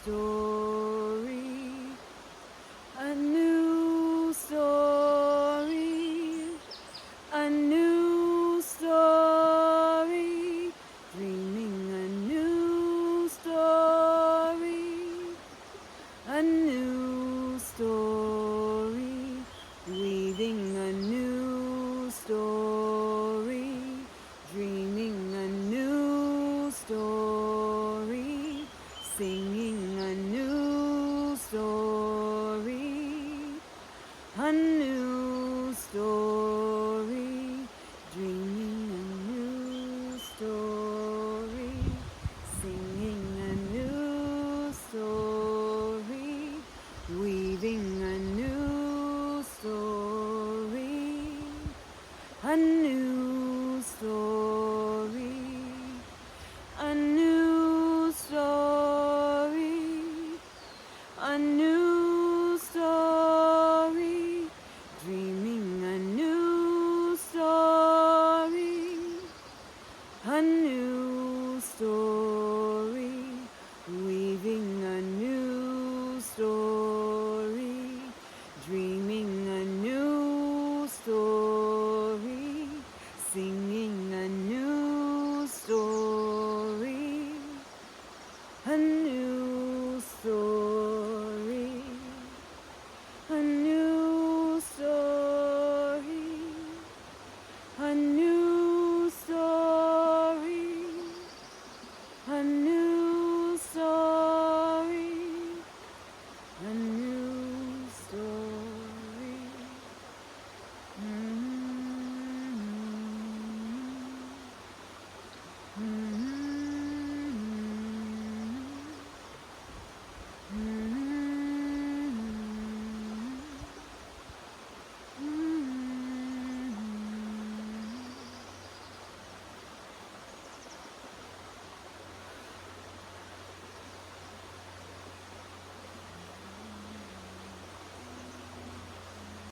story, a new story, a new story, dreaming a new story, a new story, weaving a new story, dreaming a new story, singing a new story, a new story, dreaming a new story, singing a new story, weaving a new story, a new story, a new story, a new story, dreaming a new story, a new story, weaving a new story, dreaming a new story, singing a new story, a new story, a new story, a new story, a new story, a new story. Mm-hmm. Mm-hmm.